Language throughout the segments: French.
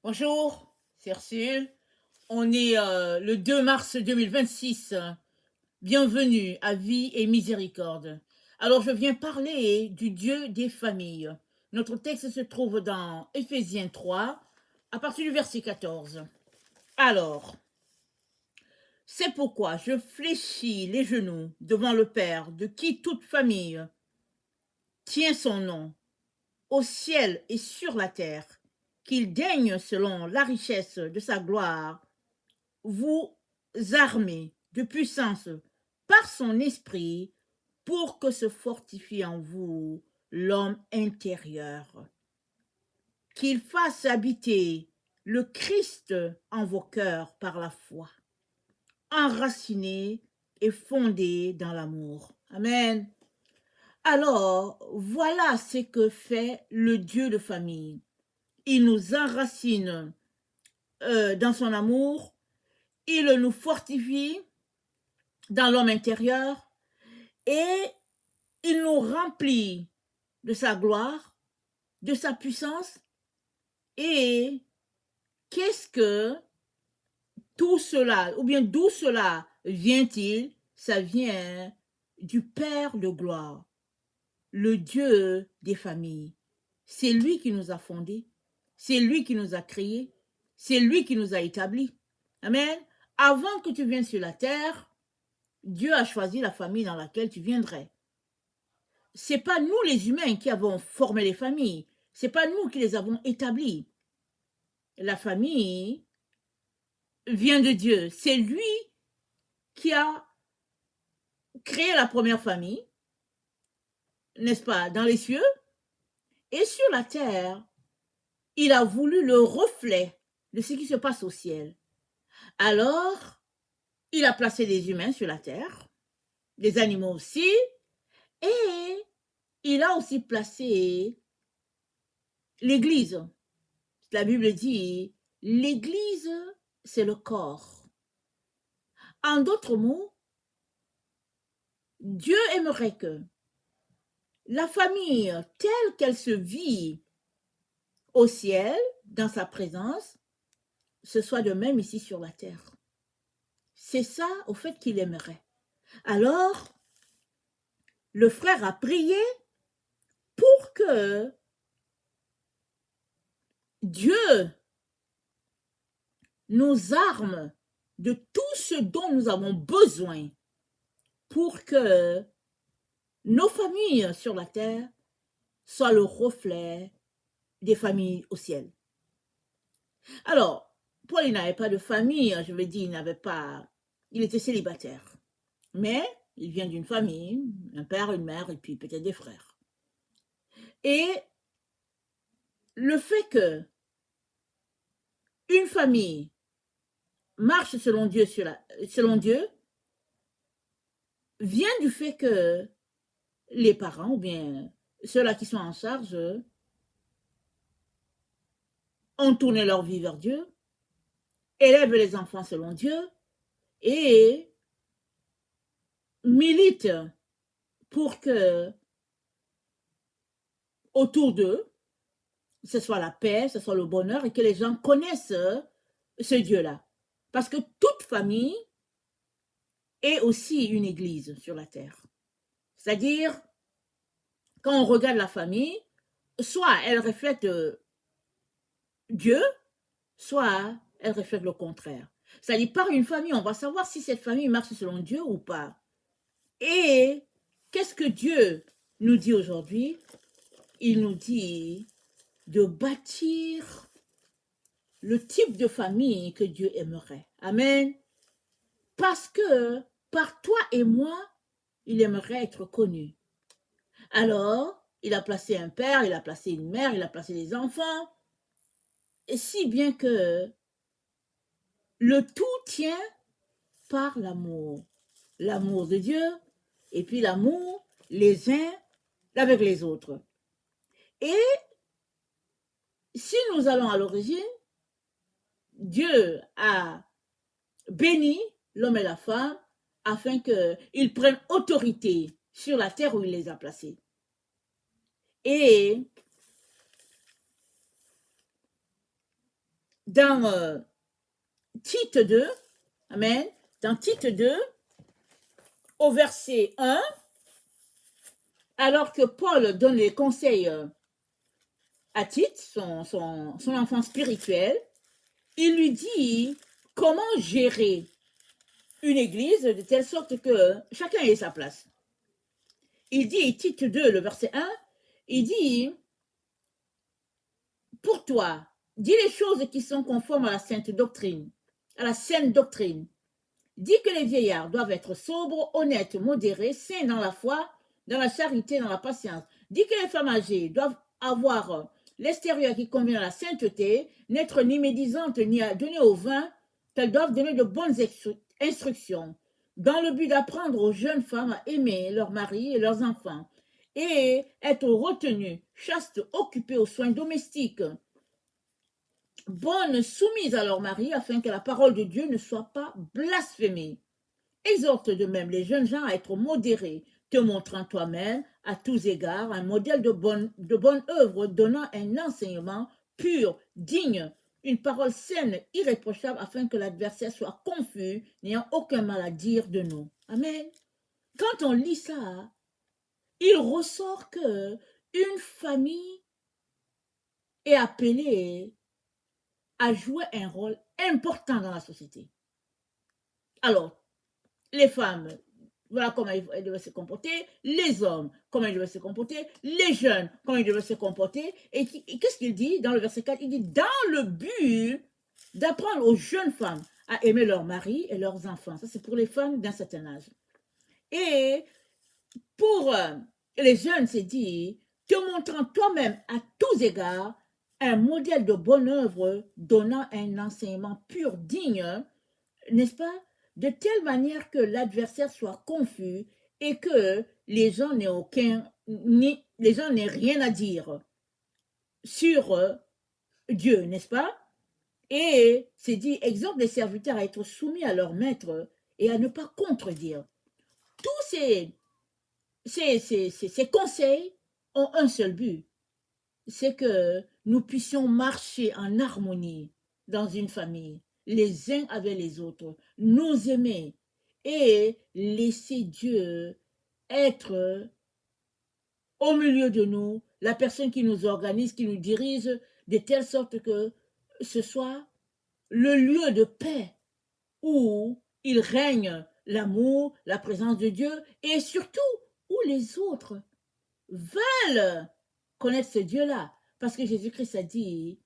Bonjour, c'est Ursule. On est le 2 mars 2026. Bienvenue à Vie et Miséricorde. Alors, je viens parler du Dieu des familles. Notre texte se trouve dans Éphésiens 3, à partir du verset 14. Alors, c'est pourquoi je fléchis les genoux devant le Père, de qui toute famille tient son nom, au ciel et sur la terre, qu'il daigne, selon la richesse de sa gloire, vous armer de puissance par son esprit pour que se fortifie en vous l'homme intérieur, qu'il fasse habiter le Christ en vos cœurs par la foi, enraciné et fondé dans l'amour. Amen. Alors, voilà ce que fait le Dieu de famille. Il nous enracine dans son amour, il nous fortifie dans l'homme intérieur et il nous remplit de sa gloire, de sa puissance. Et qu'est-ce que tout cela, ou bien d'où cela vient-il? Ça vient du Père de gloire, le Dieu des familles. C'est lui qui nous a fondés, c'est lui qui nous a créés, c'est lui qui nous a établis. Amen. Avant que tu viennes sur la terre, Dieu a choisi la famille dans laquelle tu viendrais. C'est pas nous les humains qui avons formé les familles, c'est pas nous qui les avons établies. La famille vient de Dieu, c'est lui qui a créé la première famille, n'est-ce pas, dans les cieux, et sur la terre, il a voulu le reflet de ce qui se passe au ciel. Alors, il a placé des humains sur la terre, des animaux aussi, et il a aussi placé l'Église. La Bible dit, l'Église, c'est le corps. En d'autres mots, Dieu aimerait que la famille telle qu'elle se vit au ciel, dans sa présence, ce soit de même ici sur la terre. C'est ça, au fait, qu'il aimerait. Alors, le frère a prié pour que Dieu nous arme de tout ce dont nous avons besoin pour que nos familles sur la terre soient le reflet des familles au ciel. Alors, Paul, il n'avait pas de famille, je veux dire, il était célibataire. Mais il vient d'une famille, un père, une mère, et puis peut-être des frères. Et le fait que une famille marche selon Dieu, vient du fait que les parents, ou bien ceux-là qui sont en charge, ont tourné leur vie vers Dieu, élèvent les enfants selon Dieu, et militent pour que autour d'eux, ce soit la paix, ce soit le bonheur, et que les gens connaissent ce Dieu-là. Parce que toute famille est aussi une église sur la terre. C'est-à-dire, quand on regarde la famille, soit elle reflète Dieu, soit elle reflète le contraire. C'est-à-dire, par une famille, on va savoir si cette famille marche selon Dieu ou pas. Et qu'est-ce que Dieu nous dit aujourd'hui? Il nous dit de bâtir le type de famille que Dieu aimerait. Amen. Parce que par toi et moi, il aimerait être connu. Alors, il a placé un père, il a placé une mère, il a placé des enfants, et si bien que le tout tient par l'amour. L'amour de Dieu, et puis l'amour les uns avec les autres. Et si nous allons à l'origine, Dieu a béni l'homme et la femme afin qu'ils prennent autorité sur la terre où il les a placés. Et dans Tite 2, amen, dans Tite 2, au verset 1, alors que Paul donne les conseils à Tite, son enfant spirituel, il lui dit comment gérer une église de telle sorte que chacun ait sa place. Il dit, Tite 2, le verset 1, il dit, pour toi, dis les choses qui sont conformes à la sainte doctrine, à la saine doctrine. Dis que les vieillards doivent être sobres, honnêtes, modérés, saints dans la foi, dans la charité, dans la patience. Dis que les femmes âgées doivent avoir l'extérieur qui convient à la sainteté, n'être ni médisantes, ni à donner au vin, qu'elles doivent donner de bonnes instructions, dans le but d'apprendre aux jeunes femmes à aimer leurs maris et leurs enfants, et être retenues, chastes, occupées aux soins domestiques, bonnes, soumises à leur mari, afin que la parole de Dieu ne soit pas blasphémée. Exhorte de même les jeunes gens à être modérés, te montrant toi-même, à tous égards, un modèle de bonne œuvre, donnant un enseignement pur, digne, une parole saine, irréprochable, afin que l'adversaire soit confus, n'ayant aucun mal à dire de nous. Amen. Quand on lit ça, il ressort que une famille est appelée à jouer un rôle important dans la société. Alors, les femmes, voilà comment elles devaient se comporter, les hommes, comment ils devaient se comporter, les jeunes, comment ils devaient se comporter. Et qu'est-ce qu'il dit dans le verset 4? Il dit, dans le but d'apprendre aux jeunes femmes à aimer leurs maris et leurs enfants. Ça, c'est pour les femmes d'un certain âge. Et pour les jeunes, c'est dit, te montrant toi-même à tous égards un modèle de bonne œuvre, donnant un enseignement pur, digne, n'est-ce pas, de telle manière que l'adversaire soit confus et que les gens n'aient rien à dire sur Dieu, n'est-ce pas? Et c'est dit, exhorte les serviteurs à être soumis à leur maître et à ne pas contredire. Tous ces conseils ont un seul but, c'est que nous puissions marcher en harmonie dans une famille, les uns avec les autres, nous aimer et laisser Dieu être au milieu de nous, la personne qui nous organise, qui nous dirige, de telle sorte que ce soit le lieu de paix où il règne l'amour, la présence de Dieu et surtout où les autres veulent connaître ce Dieu-là. Parce que Jésus-Christ a dit,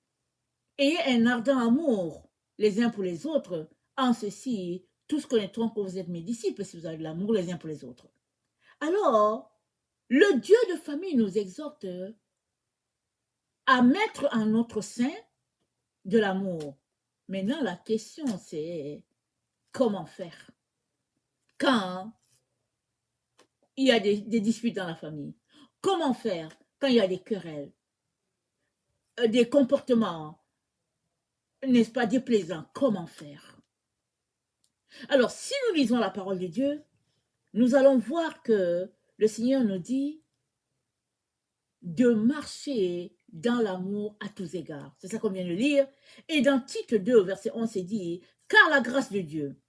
ayez un ardent amour les uns pour les autres. En ceci, tous connaîtront que vous êtes mes disciples si vous avez de l'amour les uns pour les autres. Alors, le Dieu de famille nous exhorte à mettre en notre sein de l'amour. Maintenant, la question, c'est comment faire quand il y a des disputes dans la famille? Comment faire quand il y a des querelles, des comportements, n'est-ce pas, déplaisants? Comment faire? Alors, si nous lisons la parole de Dieu, nous allons voir que le Seigneur nous dit de marcher dans l'amour à tous égards. C'est ça qu'on vient de lire. Et dans Tite 2, verset 11, c'est dit, car la grâce de Dieu,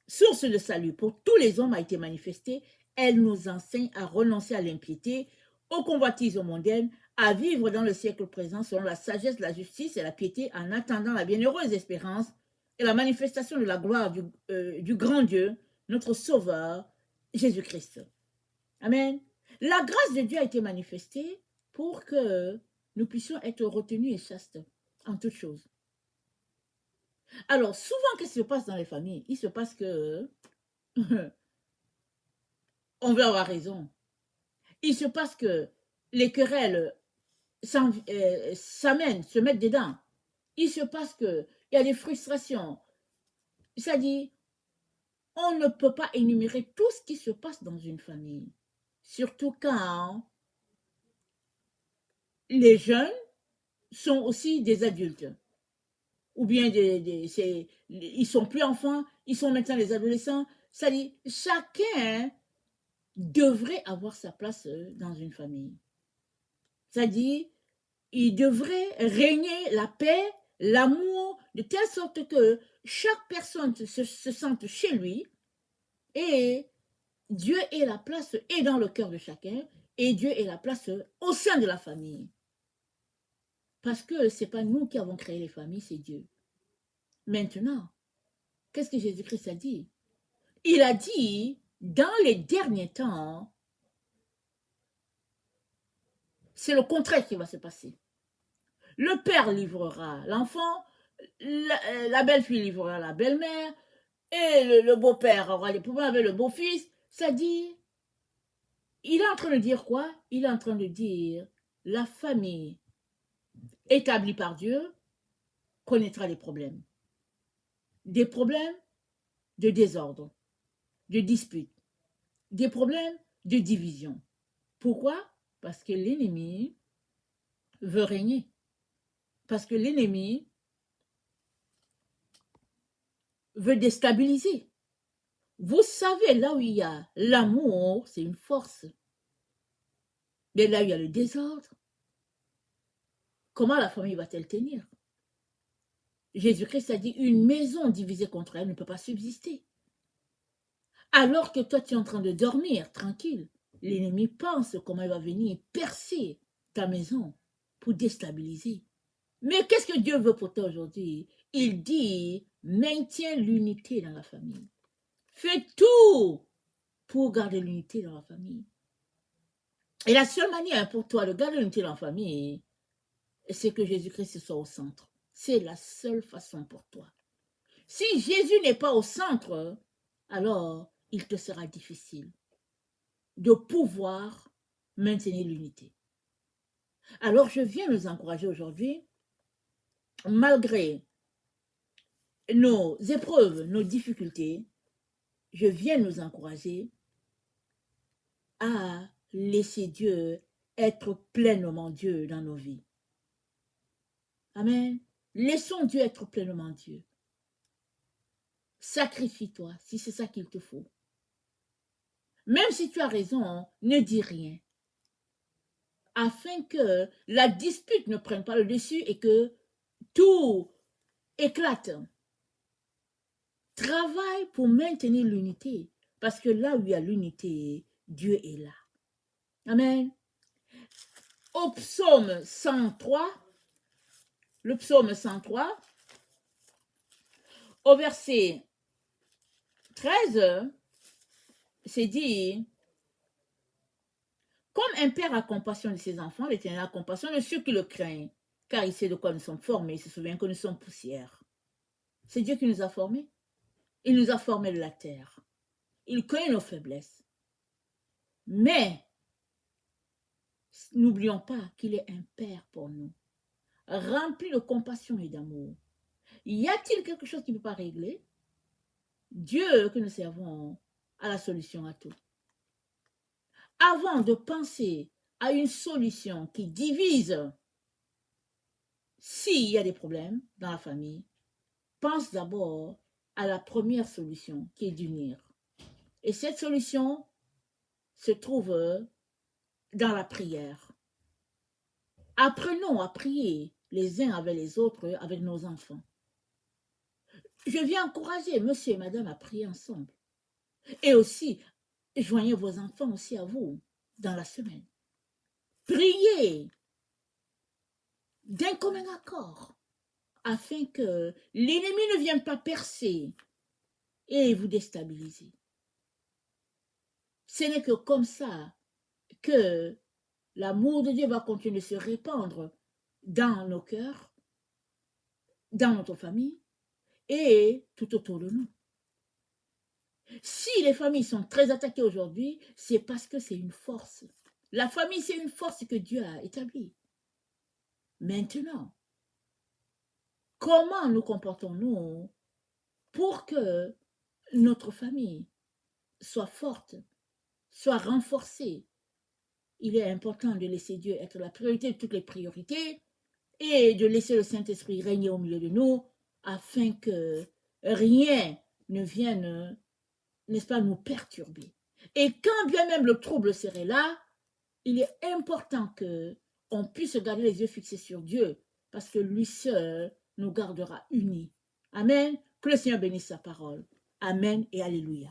source de salut pour tous les hommes, a été manifestée. Elle nous enseigne à renoncer à l'impiété, aux convoitises mondaines, à vivre dans le siècle présent selon la sagesse, la justice et la piété, en attendant la bienheureuse espérance et la manifestation de la gloire du grand Dieu, notre Sauveur, Jésus-Christ. Amen. La grâce de Dieu a été manifestée pour que nous puissions être retenus et chastes en toutes choses. Alors, souvent, qu'est-ce qui se passe dans les familles? Il se passe que on veut avoir raison. Il se passe que les querelles s'amènent, se mettent dedans. Il se passe qu'il y a des frustrations. C'est-à-dire, on ne peut pas énumérer tout ce qui se passe dans une famille. Surtout quand les jeunes sont aussi des adultes. Ou bien ils sont plus enfants, ils sont maintenant des adolescents. C'est-à-dire, chacun devrait avoir sa place dans une famille. C'est-à-dire, il devrait régner la paix l'amour de telle sorte que chaque personne se sente chez lui et Dieu est la place et dans le cœur de chacun et Dieu est la place au sein de la famille. Parce que ce n'est pas nous qui avons créé les familles, c'est Dieu. Maintenant, qu'est-ce que Jésus-Christ a dit? Il a dit, dans les derniers temps, c'est le contraire qui va se passer. Le père livrera l'enfant, la belle-fille livrera la belle-mère, et le beau-père aura des problèmes avec le beau-fils. Ça dit, il est en train de dire quoi? Il est en train de dire, la famille établie par Dieu connaîtra des problèmes. Des problèmes de désordre, de dispute, des problèmes de division. Pourquoi? Parce que l'ennemi veut régner. Parce que l'ennemi veut déstabiliser. Vous savez, là où il y a l'amour, c'est une force. Mais là où il y a le désordre, comment la famille va-t-elle tenir? Jésus-Christ a dit, une maison divisée contre elle ne peut pas subsister. Alors que toi, tu es en train de dormir, tranquille, l'ennemi pense comment il va venir percer ta maison pour déstabiliser. Mais qu'est-ce que Dieu veut pour toi aujourd'hui? Il dit, maintiens l'unité dans la famille. Fais tout pour garder l'unité dans la famille. Et la seule manière pour toi de garder l'unité dans la famille, c'est que Jésus-Christ soit au centre. C'est la seule façon pour toi. Si Jésus n'est pas au centre, alors il te sera difficile de pouvoir maintenir l'unité. Alors je viens nous encourager aujourd'hui, malgré nos épreuves, nos difficultés, je viens nous encourager à laisser Dieu être pleinement Dieu dans nos vies. Amen. Laissons Dieu être pleinement Dieu. Sacrifie-toi si c'est ça qu'il te faut. Même si tu as raison, ne dis rien. Afin que la dispute ne prenne pas le dessus et que tout éclate. Travaille pour maintenir l'unité. Parce que là où il y a l'unité, Dieu est là. Amen. Au psaume 103, le psaume 103, au verset 13, c'est dit, comme un père a compassion de ses enfants, l'Éternel a compassion de ceux qui le craignent, car il sait de quoi nous sommes formés, il se souvient que nous sommes poussière. C'est Dieu qui nous a formés. Il nous a formés de la terre. Il connaît nos faiblesses. Mais, n'oublions pas qu'il est un père pour nous, rempli de compassion et d'amour. Y a-t-il quelque chose qui ne peut pas régler? Dieu que nous servons a la solution à tout. Avant de penser à une solution qui divise, s'il y a des problèmes dans la famille, pense d'abord à la première solution qui est d'unir. Et cette solution se trouve dans la prière. Apprenons à prier les uns avec les autres, avec nos enfants. Je viens encourager monsieur et madame à prier ensemble. Et aussi, joignez vos enfants aussi à vous dans la semaine. Priez d'un commun accord afin que l'ennemi ne vienne pas percer et vous déstabiliser. Ce n'est que comme ça que l'amour de Dieu va continuer de se répandre dans nos cœurs, dans notre famille et tout autour de nous. Si les familles sont très attaquées aujourd'hui, c'est parce que c'est une force. La famille, c'est une force que Dieu a établie. Maintenant, comment nous comportons-nous pour que notre famille soit forte, soit renforcée? Il est important de laisser Dieu être la priorité de toutes les priorités et de laisser le Saint-Esprit régner au milieu de nous afin que rien ne vienne, n'est-ce pas, nous perturber. Et quand bien même le trouble serait là, il est important qu'on puisse garder les yeux fixés sur Dieu parce que lui seul nous gardera unis. Amen. Que le Seigneur bénisse sa parole. Amen et alléluia.